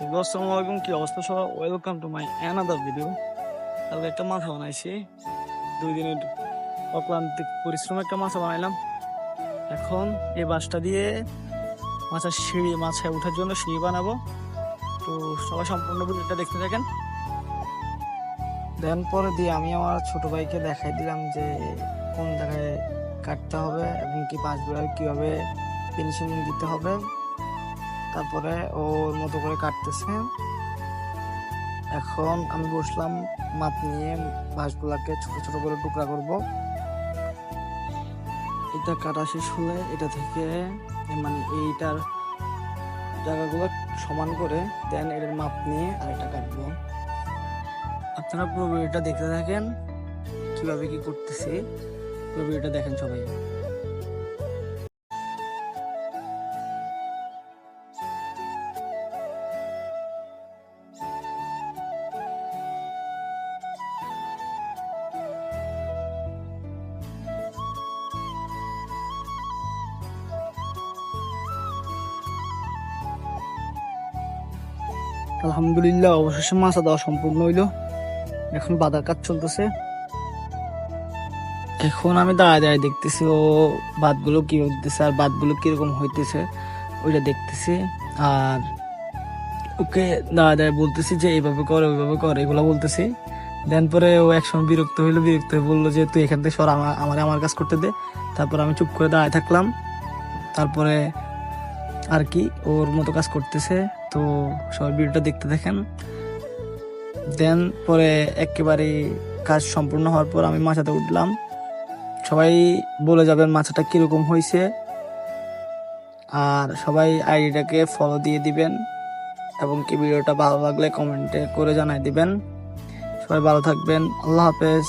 আসসালামু আলাইকুম, কি অবস্থা সবার? Welcome to my another video. তাহলে একটা মাথা বানাইছি, 2 দিনের অক্লান্তিক পরিশ্রম একটা মাথা বানাইলাম। এখন এই বাঁশটা দিয়ে মাছায় ওঠার জন্য সিঁড়ি বানাবো। তো সবাই সম্পূর্ণ ভিডিওটা দেখতে থাকেন। দেন পরে দিয়ে আমি আমার ছোট ভাইকে দেখাই দিলাম যে কোন জায়গায় কাটতে হবে এবং কি বাঁশগুলো কিভাবে ফিনিশিং দিতে হবে। তারপরে ওর মতো করে কাটতেছে। এখন আমি বসলাম মাপ নিয়ে বাঁশগুলাকে ছোট ছোট করে টুকরা করব। এটা কাটা শেষ হলে এটা থেকে মানে এইটার জায়গাগুলো সমান করে দেন এর মাপ নিয়ে আরেকটা কাটবো। আপনারা পুরো ভিডিওটা দেখতে থাকেন, কিভাবে কি করতেছি পুরো ভিডিওটা দেখেন সবাই। আলহামদুলিল্লাহ, অবশেষে মাছা দেওয়া সম্পূর্ণ হইলো। এখন বাঁধার কাজ চলতেছে। এখন আমি দাঁড়ায় দাঁড়ায় দেখতেছি ও বাতগুলো কি হইতেছে আর বাতগুলো কিরকম হইতেছে ওইটা দেখতেছি। আর ওকে দাঁড়ায় দাঁড়ায় বলতেছি যে এইভাবে করে ওইভাবে করে এগুলো বলতেছি। দেন পরে ও একসময় বিরক্ত হয়ে বললো যে তুই এখান থেকে সর, আমার কাজ করতে দে। তারপর আমি চুপ করে দাঁড়ায় থাকলাম। তারপরে আর কি ওর মতো কাজ করতেছে। তো সবাই ভিডিওটা দেখতে দেখেন। দেন পরে একেবারে কাজ সম্পূর্ণ হওয়ার পর আমি মাছাতে উঠলাম। সবাই বলে যাবেন মাছাটা কিরকম হয়েছে, আর সবাই আইডিটাকে ফলো দিয়ে দিবেন এবং কি ভিডিওটা ভালো লাগলে কমেন্টে করে জানাই দিবেন। সবাই ভালো থাকবেন, আল্লাহ হাফেজ।